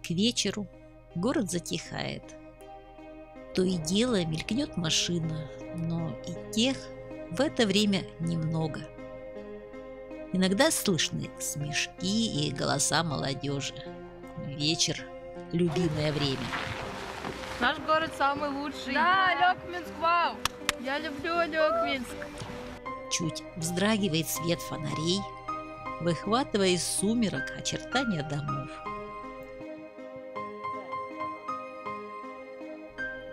К вечеру город затихает. То и дело мелькнет машина, но и тех в это время немного. Иногда слышны смешки и голоса молодежи. Вечер – любимое время. Наш город самый лучший. Да, Алекминск, вау! Я люблю Алекминск. Чуть вздрагивает свет фонарей, выхватывая из сумерок очертания домов.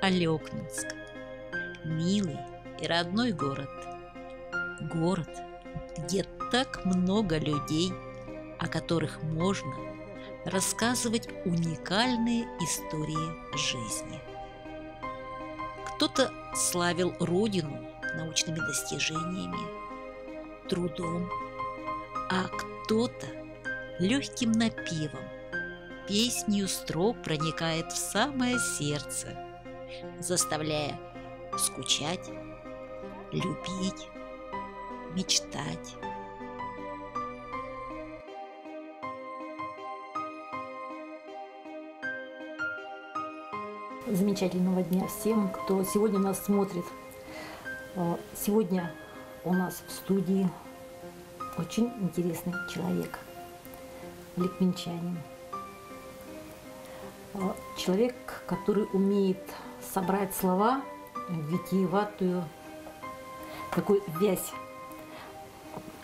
Алекминск – милый и родной город. Город, где так много людей, о которых можно рассказывать уникальные истории жизни. Кто-то славил родину научными достижениями, трудом, а кто-то легким напевом, песнью строк проникает в самое сердце, заставляя скучать, любить, мечтать. Замечательного дня всем, кто сегодня нас смотрит. Сегодня у нас в студии очень интересный человек, алекминчанин. Человек, который умеет собрать слова в витиеватую такую вязь.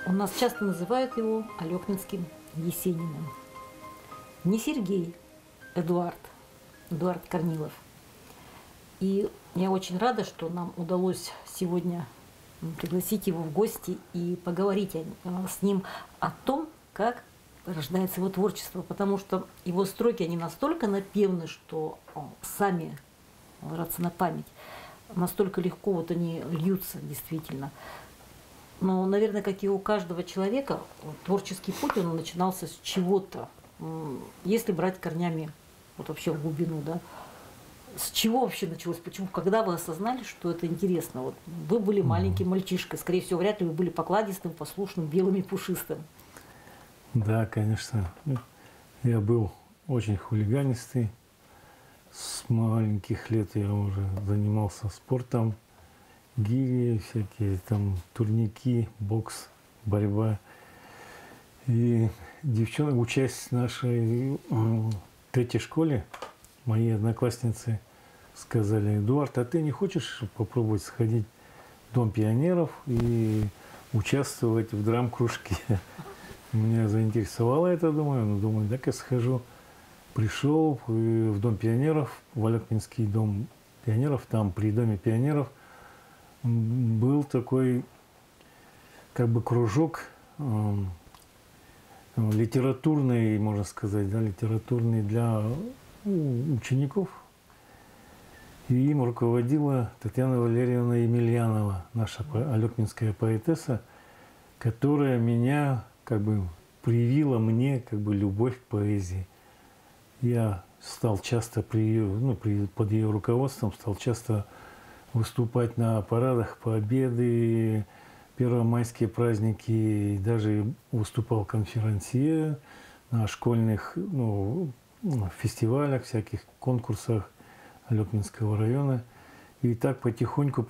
У нас часто называют его алекминским Есениным. Не Сергей, Эдуард Корнилов. И я очень рада, что нам удалось сегодня пригласить его в гости и поговорить с ним о том, как рождается его творчество, потому что его строки, они настолько напевны, что сами ложатся на память, настолько легко вот они льются действительно. Но, наверное, как и у каждого человека, творческий путь, он начинался с чего-то. Если брать корнями вот вообще в глубину, да, с чего вообще началось? Почему? Когда вы осознали, что это интересно? Вот вы были маленьким мальчишкой, скорее всего, вряд ли вы были покладистым, послушным, белым и пушистым. Да, конечно. Я был очень хулиганистый. С маленьких лет я уже занимался спортом. Гири, всякие там турники, бокс, борьба. И девчонки, учась в нашей третьей школе, мои одноклассницы сказали: Эдуард, а ты не хочешь попробовать сходить в Дом пионеров и участвовать в драм-кружке? Меня заинтересовало это, думаю, так я схожу. Пришел в Дом пионеров, в Алекминский Дом пионеров, там при Доме пионеров был такой как бы кружок литературный, можно сказать, да, литературный для учеников. И им руководила Татьяна Валерьевна Емельянова, наша алекминская поэтесса, которая меня как бы привила мне как бы любовь к поэзии. Я стал часто под ее руководством стал часто выступать на парадах Победы, первомайские праздники, и даже выступал конферансье на школьных фестивалях, всяких конкурсах Алекминского района. И так потихоньку,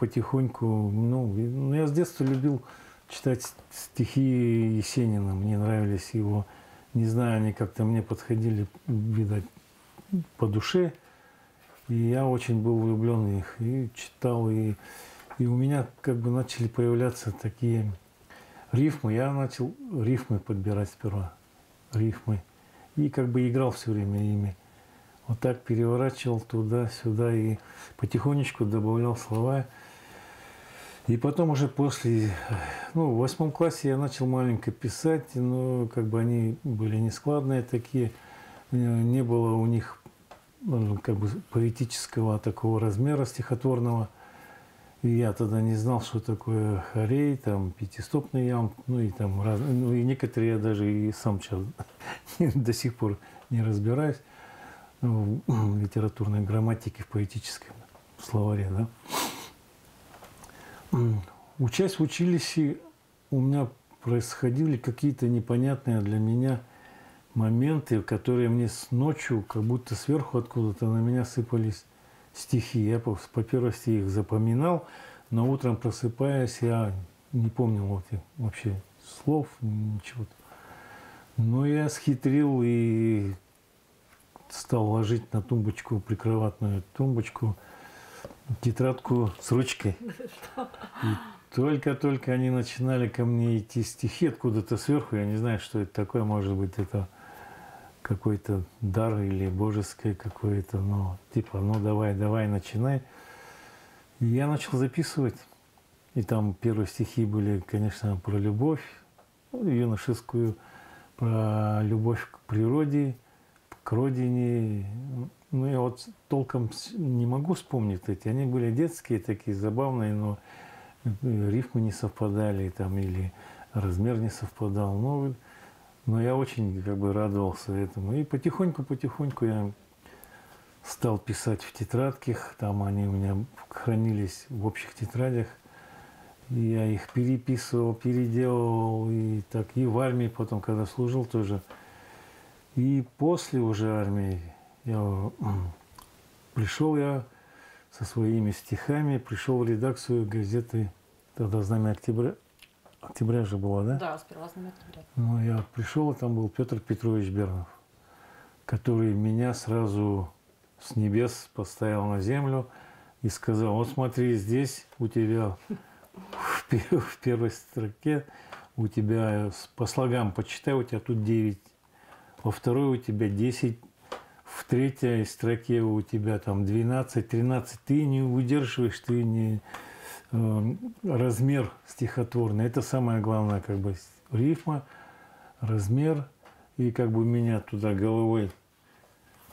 я с детства любил читать стихи Есенина, мне нравились его, не знаю, они как-то мне подходили, видать, по душе. И я очень был влюблен в них, и читал, и у меня как бы начали появляться такие рифмы. Я начал рифмы подбирать сперва, рифмы, и как бы играл все время ими. Вот так переворачивал туда-сюда и потихонечку добавлял слова. И потом уже после, в 8 классе я начал маленько писать, но как бы они были нескладные такие, не было у них как бы поэтического такого размера стихотворного. И я тогда не знал, что такое хорей, там, пятистопный ям, и некоторые я даже и сам сейчас до сих пор не разбираюсь в литературной грамматике, в поэтическом словаре, да. Учась в училище, у меня происходили какие-то непонятные для меня моменты, в которые мне с ночью, как будто сверху откуда-то на меня сыпались стихи. Я по первости их запоминал, но утром просыпаясь, я не помнил вот этих вообще слов, ничего. Но я схитрил и стал ложить на тумбочку, прикроватную тумбочку, тетрадку с ручкой. И только-только они начинали ко мне идти стихи откуда-то сверху, я не знаю, что это такое, может быть, это какой-то дар или божеский какой-то, но типа, ну давай, начинай. И я начал записывать. И там первые стихи были, конечно, про любовь, юношескую, про любовь к природе, к родине. Ну, я вот толком не могу вспомнить эти. Они были детские, такие забавные, но рифмы не совпадали там, или размер не совпадал. Но я очень как бы радовался этому. И потихоньку я стал писать в тетрадках. Там они у меня хранились в общих тетрадях. И я их переписывал, переделывал. И так и в армии потом, когда служил тоже. И после уже армии пришел я со своими стихами, пришел в редакцию газеты, тогда «Знамя октября». Октября же было, да? Да, сперва «Знамя октября». Ну, я пришел, и там был Петр Петрович Бернов, который меня сразу с небес поставил на землю и сказал: вот смотри, здесь у тебя в первой строке, у тебя по слогам почитай, у тебя тут 9, во второй у тебя 10, в третьей строке у тебя там 12, 13. Ты не удерживаешь, ты не размер стихотворный. Это самое главное, как бы рифма, размер. И как бы меня туда головой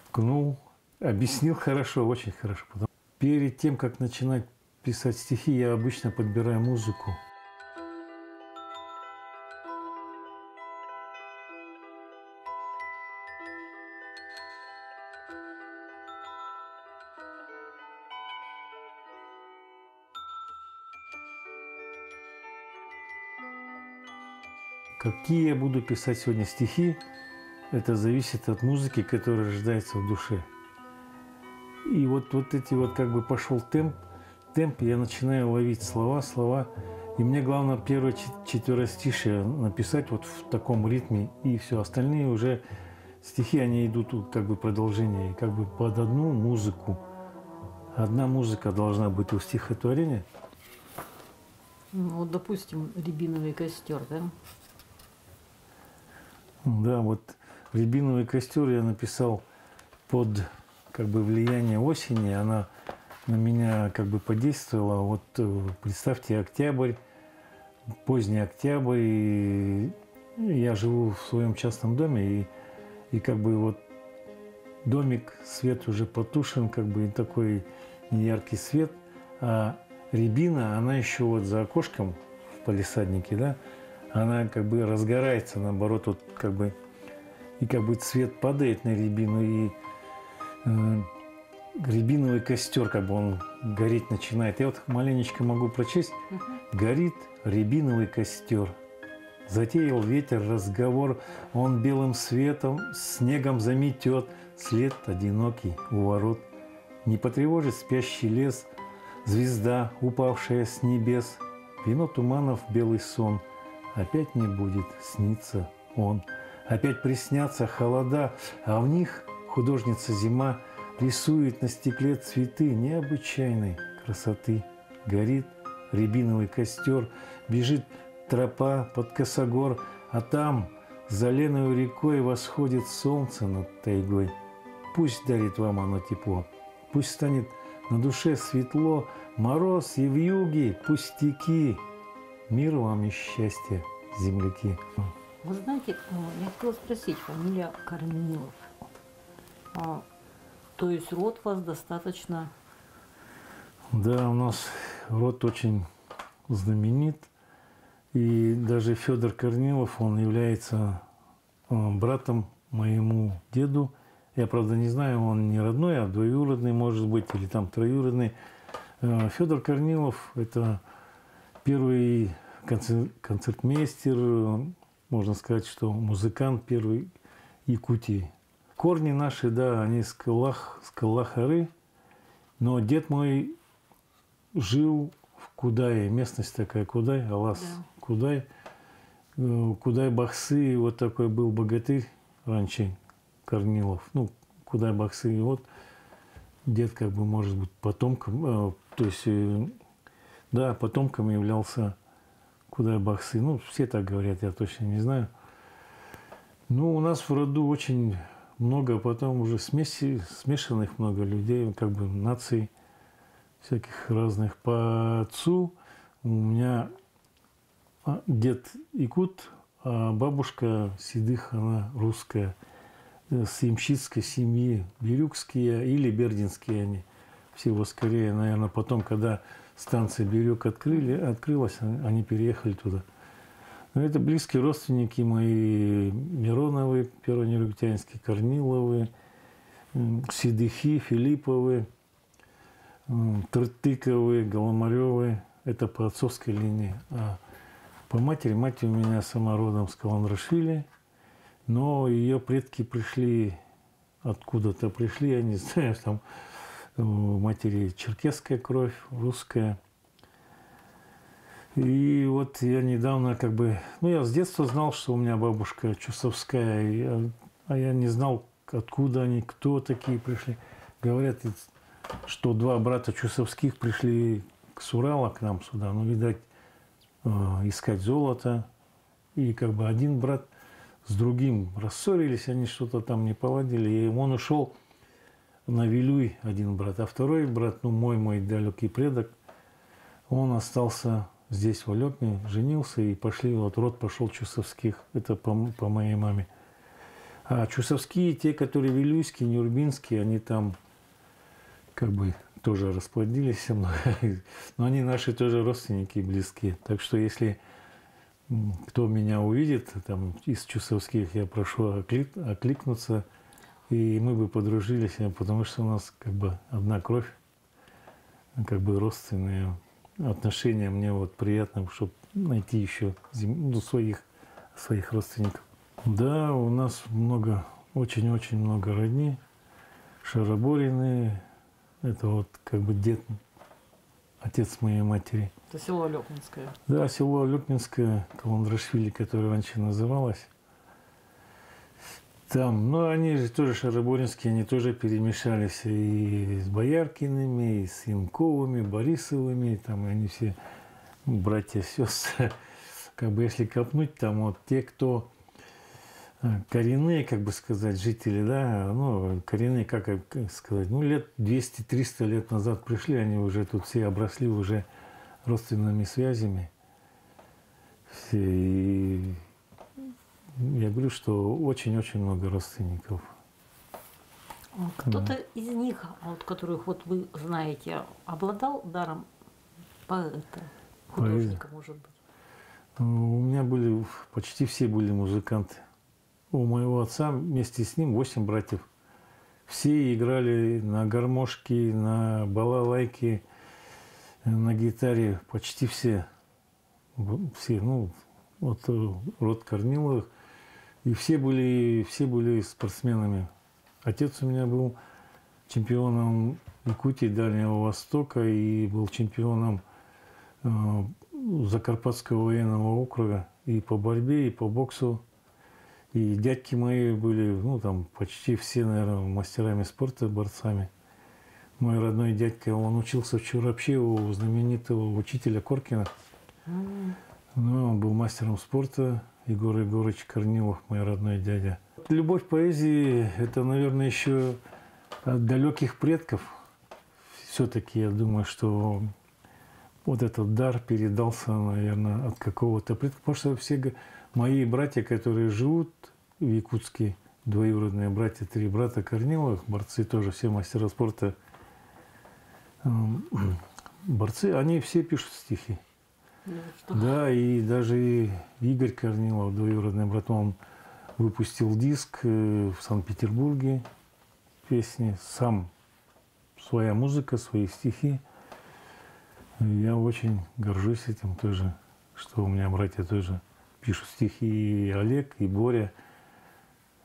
ткнул, объяснил хорошо, очень хорошо. Перед тем, как начинать писать стихи, я обычно подбираю музыку. Какие я буду писать сегодня стихи, это зависит от музыки, которая рождается в душе. И вот эти вот как бы пошел темп, я начинаю ловить слова, и мне главное первое четверостишее написать вот в таком ритме, и все остальные уже стихи, они идут как бы продолжение, как бы под одну музыку. Одна музыка должна быть у стихотворения. Ну, вот, допустим, «Рябиновый костер», да? Да, вот «Рябиновый костер» я написал под как бы влияние осени, она на меня как бы подействовала. Вот представьте, октябрь, поздний октябрь, и я живу в своем частном доме, и как бы вот домик, свет уже потушен, как бы такой неяркий свет, а рябина, она еще вот за окошком в палисаднике, да, она как бы разгорается, наоборот, вот как бы, и как бы цвет падает на рябину, и рябиновый костер, как бы он гореть начинает. Я вот маленечко могу прочесть. Горит рябиновый костер. Затеял ветер разговор, он белым светом, снегом заметет, след одинокий у ворот. Не потревожит спящий лес, звезда, упавшая с небес. Вино туманов белый сон, опять не будет сниться он. Опять приснятся холода, а в них художница зима рисует на стекле цветы необычайной красоты. Горит рябиновый костер, бежит тропа под косогор, а там за леною рекой восходит солнце над тайгой. Пусть дарит вам оно тепло, пусть станет на душе светло, мороз и вьюги, пустяки. Мир вам и счастье, земляки. Вы знаете, я хотела спросить, фамилия Корнилов. То есть род у вас достаточно... Да, у нас род очень знаменит. И даже Федор Корнилов, он является братом моему деду. Я, правда, не знаю, он не родной, а двоюродный, может быть, или там троюродный. Федор Корнилов – это первый концертмейстер, можно сказать, что музыкант первый. Якутии. Корни наши, да, они с Каллах-Ары, но дед мой жил в Кудае, местность такая Кудай, Алас, да. Кудай. Кудай-Бахсы, вот такой был богатырь раньше, Корнилов. Ну, Кудай-Бахсы, и вот дед как бы, может быть, потомком, то есть, да, потомком являлся Кудай-Бахсы. Ну, все так говорят, я точно не знаю. Ну, у нас в роду очень много, потом уже смешанных много людей, как бы наций всяких разных. По отцу у меня дед якут, а бабушка Седых, она русская, с ямщицкой семьи, бирюкские или бердинские они. Всего скорее, наверное, потом, когда станция Бирюк открылась, они переехали туда. Но это близкие родственники мои, Мироновы, Перво-Нерегутянские, Корниловы, Седыхи, Филипповы, Тыртыковы, Голомаревы. Это по отцовской линии. А по матери, мать у меня сама родом с Каландрашвили, но ее предки пришли, откуда-то пришли, я не знаю, там у матери черкесская кровь, русская. И вот я недавно как бы, ну я с детства знал, что у меня бабушка чусовская, а я не знал, откуда они, кто такие пришли. Говорят, что два брата чусовских пришли с Урала к нам сюда, ну, видать, искать золото. И как бы один брат с другим рассорились, они что-то там не поладили. И он ушел на Вилюй, один брат. А второй брат, ну мой далекий предок, он остался здесь, в Алёкне, женился и пошли, вот род пошел чусовских. Это по моей маме. А чусовские, те, которые вилюйские, нюрбинские, они там как бы тоже расплодились, но они наши тоже родственники близкие. Так что если кто меня увидит там из чусовских, я прошу окликнуться, и мы бы подружились, потому что у нас как бы одна кровь, как бы родственные отношения. Мне вот приятно, чтобы найти еще своих родственников. Да, у нас много, очень-очень много родни, Шароборины. Это вот как бы дед, отец моей матери. Это село Алёкминское. Да, село Алёкминское, Каландрашвили, которое раньше называлось. Там, ну, они же тоже шароборинские, они тоже перемешались и с Бояркиными, и с Янковыми, Борисовыми, там они все братья, сестры. Как бы если копнуть, там вот те, кто коренные, как бы сказать, жители, да, ну, коренные, как сказать, ну, лет 200-300 лет назад пришли, они уже тут все обросли уже родственными связями. Все, и я говорю, что очень-очень много родственников. Кто-то Да. из них, вот, которых вот вы знаете, обладал даром поэта, художника, может быть? У меня были, почти все были музыканты. У моего отца вместе с ним 8 братьев. Все играли на гармошке, на балалайке, на гитаре. Почти все. Все, ну, вот род Корниловых. И все были спортсменами. Отец у меня был чемпионом Якутии, Дальнего Востока и был чемпионом Закарпатского военного округа и по борьбе, и по боксу. И дядьки мои были, ну, там, почти все, наверное, мастерами спорта, борцами. Мой родной дядька, он учился в Чурапче у знаменитого учителя Коркина. Ну, он был мастером спорта. Егор Егорович Корнилов, мой родной дядя. Любовь к поэзии – это, наверное, еще от далеких предков. Все-таки я думаю, что вот этот дар передался, наверное, от какого-то предка. Потому что все мои братья, которые живут в Якутске, двоюродные братья, 3 брата Корниловых, борцы тоже, все мастера спорта, борцы, они все пишут стихи. Да, и даже Игорь Корнилов, двоюродный брат, он выпустил диск в Санкт-Петербурге, песни, сам, своя музыка, свои стихи. Я очень горжусь этим тоже, что у меня братья тоже пишут стихи, и Олег, и Боря.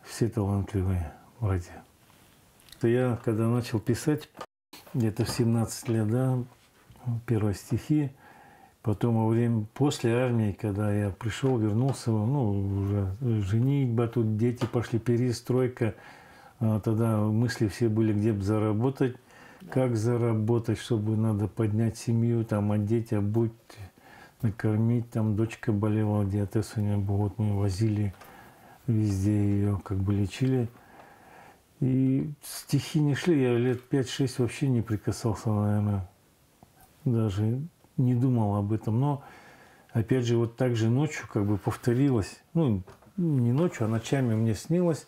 все талантливые братья. Я когда начал писать, где-то в 17 лет, да, первые стихи, потом во время, после армии, когда я пришел, вернулся, ну, уже женитьба, тут дети пошли, перестройка, тогда мысли все были, где бы заработать, как заработать, чтобы надо поднять семью, там, одеть, обуть, накормить, там, дочка болела, диатез у нее был, вот мы возили везде ее, как бы лечили. И стихи не шли, я лет 5-6 вообще не прикасался, наверное, даже не думал об этом. Но, опять же, вот так же ночью как бы повторилось, ну, не ночью, а ночами мне снилось.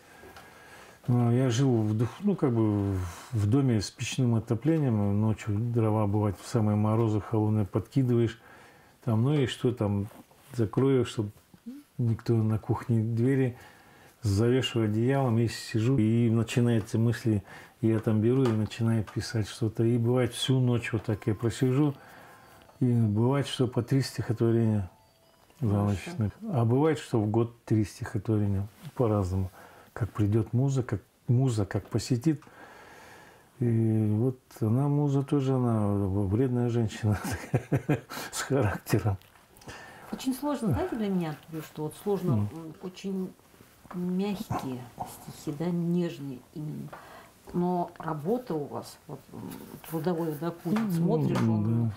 Я жил ну, как бы в доме с печным отоплением, ночью дрова бывает в самые морозы холодные подкидываешь, там, ну и что там, закрою, чтобы никто на кухне двери, завешиваю одеялом и сижу, и начинаются мысли, я там беру и начинаю писать что-то. И бывает всю ночь вот так я просижу, и бывает, что по 3 стихотворения за ночь. А бывает, что в год 3 стихотворения, по-разному. Как придет муза, как посетит. И вот она, муза тоже, она вредная женщина с характером. Очень сложно, знаете, для меня, что вот сложно, очень мягкие стихи, да, нежные именно. Но работа у вас, вот, трудовой, да, путь, смотришь, он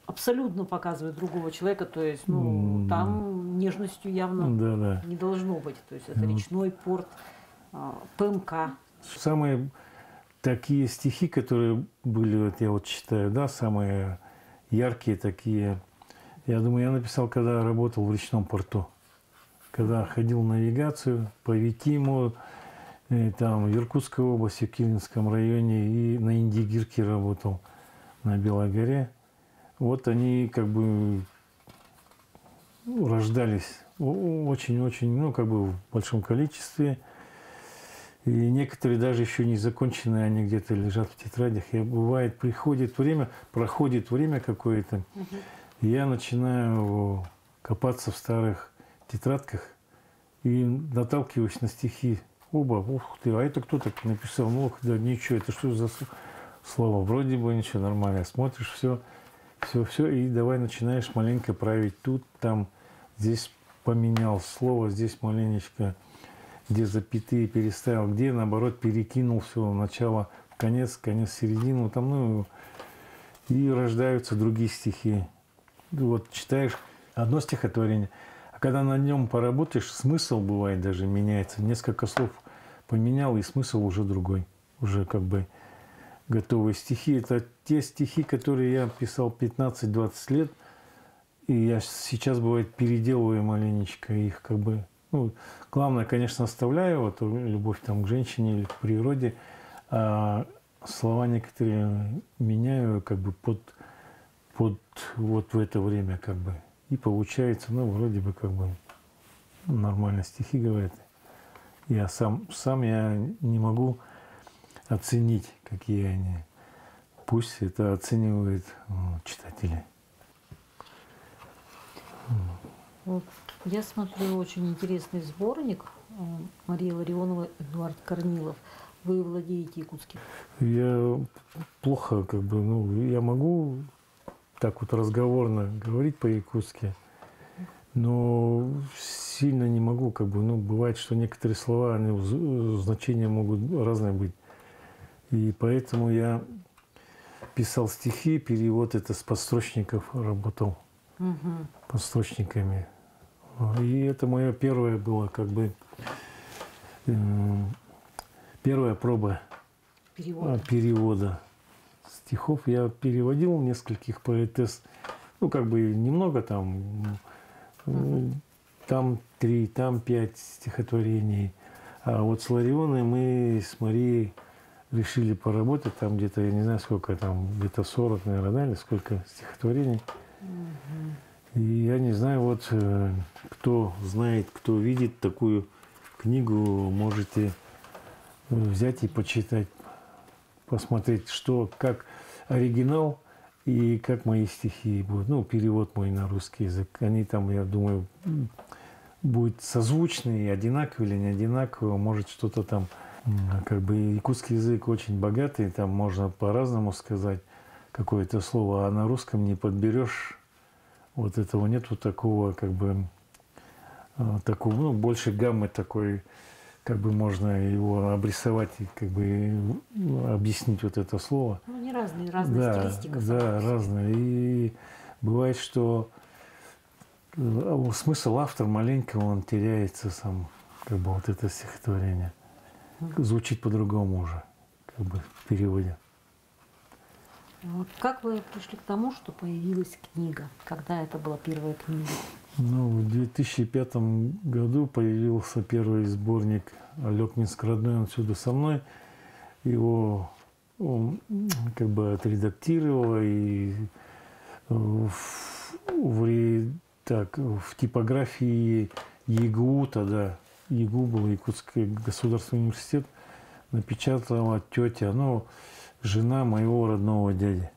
абсолютно показывает другого человека, то есть, ну, там нежностью явно не должно быть. То есть это речной порт, ПМК. Самые такие стихи, которые были, вот я вот читаю, да, самые яркие такие, я думаю, я написал, когда работал в речном порту. Когда ходил в навигацию по Витиму, там в Иркутской области, в Килинском районе, и на Индигирке работал, на Белой горе. Вот они как бы рождались очень-очень, ну, как бы в большом количестве. И некоторые даже еще не законченные, они где-то лежат в тетрадях. И бывает, проходит время какое-то, и я начинаю копаться в старых тетрадках и наталкиваюсь на стихи. Оба, ух ты, а это кто так написал? Ну, да ничего, это что за слово? Вроде бы ничего, нормально. Смотришь, все, и давай начинаешь маленько править тут, там, здесь поменял слово, здесь маленечко, где запятые переставил, где, наоборот, перекинул все начало в конец, середину, там, ну, и рождаются другие стихи. Вот читаешь одно стихотворение, а когда на нем поработаешь, смысл бывает даже меняется. Несколько слов поменял, и смысл уже другой. Уже как бы готовые стихи. Это те стихи, которые я писал 15-20 лет. И я сейчас, бывает, переделываю маленечко их как бы. Ну, главное, конечно, оставляю вот любовь там к женщине или к природе. А слова некоторые меняю как бы под вот в это время как бы. И получается, ну, вроде бы как бы нормально стихи говорят. Я сам я не могу оценить, какие они. Пусть это оценивают читатели. Вот. Я смотрю очень интересный сборник Мария Ларионова, Эдуард Корнилов. Вы владеете якутским? Я плохо, как бы, ну, я могу так вот разговорно говорить по-якутски, но сильно не могу, как бы, ну, бывает, что некоторые слова, они, значения могут разные быть. И поэтому я писал стихи, перевод это с подстрочников работал, подстрочниками. И это мое первое было, как бы, первая проба перевода стихов. Я переводил нескольких поэтесс, ну, как бы немного там, там 3, там 5 стихотворений. А вот с Ларионой мы с Марией решили поработать, там где-то, я не знаю сколько, там где-то 40, наверное, да, или сколько стихотворений. И я не знаю, вот кто знает, кто видит такую книгу, можете взять и почитать, посмотреть, что, как оригинал и как мои стихи будут. Ну, перевод мой на русский язык. Они там, я думаю, будет созвучный, одинаковый или не одинаковый, может что-то там, как бы якутский язык очень богатый, там можно по-разному сказать какое-то слово, а на русском не подберешь, вот этого нет вот такого, как бы, такого, ну, больше гаммы такой, как бы можно его обрисовать и как бы объяснить вот это слово. Ну, они разные Да, стилистика. да, разные. И бывает, что смысл автора маленько, он теряется сам, как бы вот это стихотворение. Звучит по-другому уже, как бы в переводе. Вот как вы пришли к тому, что появилась книга? Когда это была первая книга? Ну, в 2005 году появился первый сборник «Олег Минск родной, он всюду со мной». Его он, как бы отредактировал и в типографии ЕГУ тогда, ЕГУ был Якутский государственный университет, напечатала тетя, ну, жена моего родного дяди,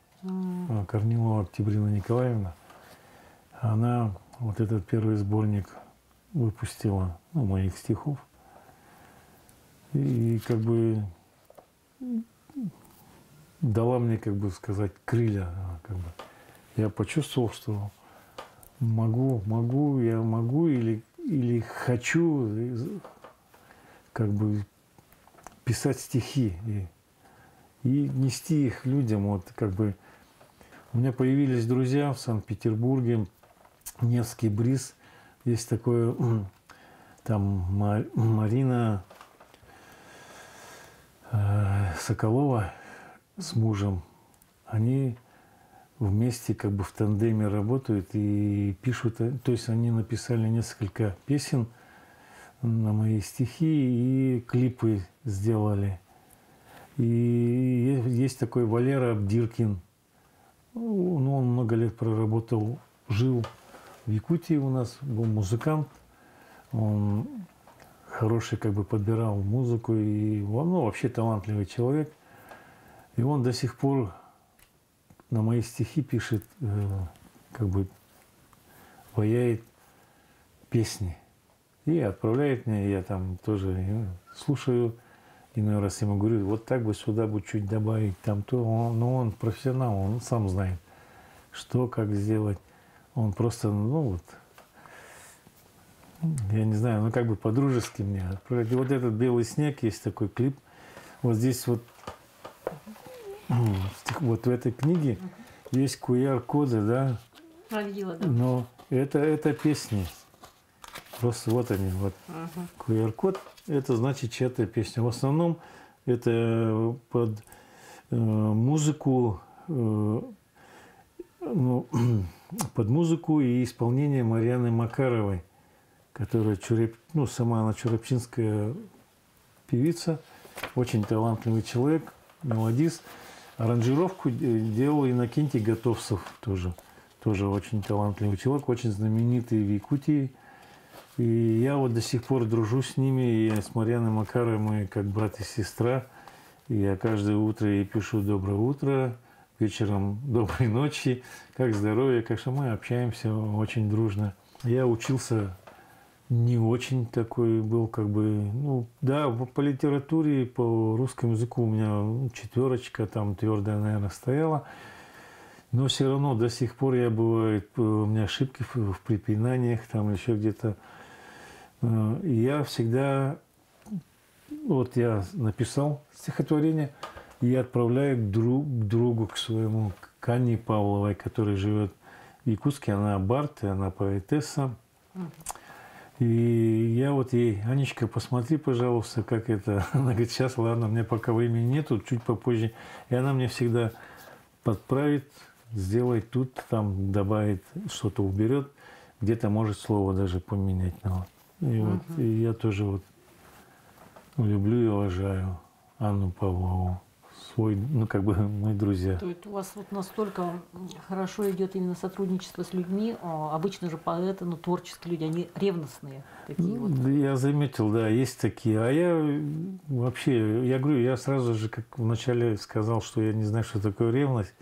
Корнилова Октябрина Николаевна. Она вот этот первый сборник выпустила, ну, моих стихов. И как бы дала мне, как бы сказать, крылья. Как бы. Я почувствовал, что могу или хочу как бы писать стихи и нести их людям. Вот как бы у меня появились друзья в Санкт-Петербурге, Невский бриз, есть такое, там Марина Соколова с мужем, они вместе как бы в тандеме работают и пишут, то есть они написали несколько песен на мои стихи и клипы сделали. И есть такой Валера Абдиркин, ну, он много лет проработал, жил в Якутии у нас, был музыкант, он хороший, как бы подбирал музыку, и ну, вообще талантливый человек. И он до сих пор на мои стихи пишет, как бы ваяет песни. И отправляет мне, я там тоже слушаю, иной раз ему говорю, вот так бы сюда бы чуть добавить, там то. Но он профессионал, он сам знает, что, как сделать. Он просто, ну вот, я не знаю, ну как бы по-дружески мне отправляет. И вот этот «Белый снег», есть такой клип. Вот здесь вот в этой книге есть QR-коды, да? Видела, да. Но это песни. Просто вот они, вот. QR-код, это значит чья-то песня. В основном это под музыку, под музыку и исполнение Марьяны Макаровой, которая сама она чурапчинская певица, очень талантливый человек, мелодист. Аранжировку делал Иннокентий Готовцев тоже очень талантливый человек, очень знаменитый в Якутии. И я вот до сих пор дружу с ними, и с Марьяной Макаровой мы как брат и сестра. И я каждое утро ей пишу «Доброе утро», вечером «Доброй ночи», «Как здоровье?». Конечно, мы общаемся очень дружно. Я учился не очень такой был, как бы, ну, да, по литературе, по русскому языку у меня 4 там твердая, наверное, стояла. Но все равно до сих пор бывает, у меня ошибки в препинаниях, там еще где-то. И я всегда, вот я написал стихотворение, и я отправляю к другу, к своему, к Анне Павловой, которая живет в Якутске, она бард, и она поэтесса. И я вот ей: Анечка, посмотри, пожалуйста, как это. Она говорит: сейчас, ладно, мне пока времени нету, чуть попозже. И она мне всегда подправит, сделает тут, там добавит, что-то уберет, где-то может слово даже поменять. И вот и я тоже вот люблю и уважаю Анну Павлову, как бы мы друзья. То есть у вас вот настолько хорошо идет именно сотрудничество с людьми. Обычно же поэты, творческие люди, они ревностные такие вот. Я заметил, да, есть такие. А я вообще, я говорю, я сразу же, как вначале сказал, что я не знаю, что такое ревность.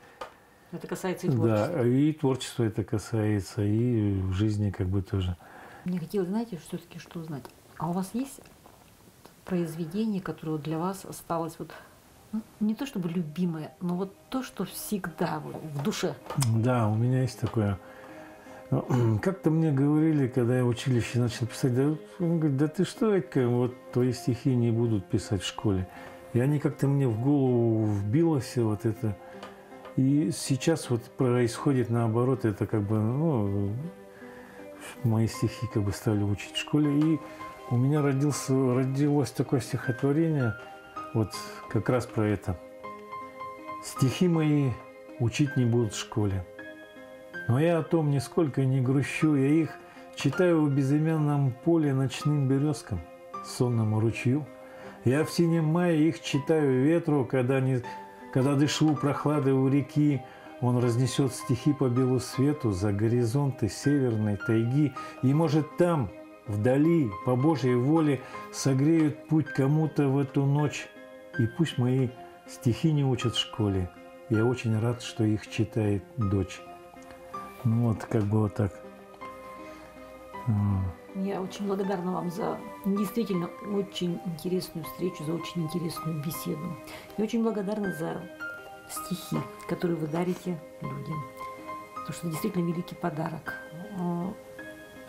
Это касается и творчества. Да, и творчество это касается, и в жизни как бы тоже. Мне хотелось, знаете, все-таки что узнать. А у вас есть произведение, которое вот для вас осталось вот, ну, не то чтобы любимое, но вот то, что всегда вот в душе? Да, у меня есть такое. Как-то мне говорили, когда я в училище начал писать, да, он говорит, да ты что, Этька, вот твои стихи не будут писать в школе. И они как-то мне в голову вбилось вот это. И сейчас вот происходит наоборот, это как бы, ну, мои стихи как бы стали учить в школе. И у меня родилось такое стихотворение, вот как раз про это. Стихи мои учить не будут в школе. Но я о том нисколько не грущу, я их читаю в безымянном поле ночным березкам, сонному ручью. Я в синем мае их читаю ветру, когда дышу прохлады у реки. Он разнесет стихи по белу свету за горизонты северной тайги. И, может, там, вдали, по Божьей воле, согреют путь кому-то в эту ночь. И пусть мои стихи не учат в школе. Я очень рад, что их читает дочь. Ну вот, как бы вот так. Я очень благодарна вам за действительно очень интересную встречу, за очень интересную беседу. И очень благодарна за стихи, которые вы дарите людям. Потому что это действительно великий подарок.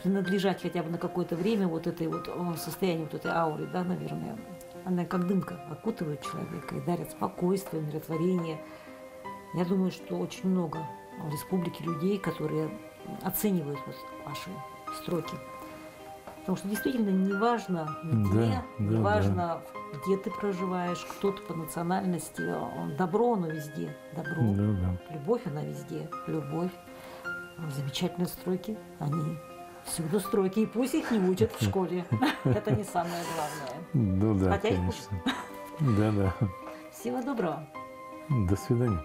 Принадлежать хотя бы на какое-то время вот этой вот состоянию, вот этой ауры, да, наверное, она как дымка окутывает человека и дарит спокойствие, умиротворение. Я думаю, что очень много в республике людей, которые оценивают вот ваши строки. Потому что действительно не важно где, не важно, где ты проживаешь, кто ты по национальности. Добро, оно везде. Добро. Любовь, она везде. Любовь. Замечательные строки. Они всюду строки. И пусть их не учат в школе. Это не самое главное. Ну да, хотя конечно. Да. Всего доброго. До свидания.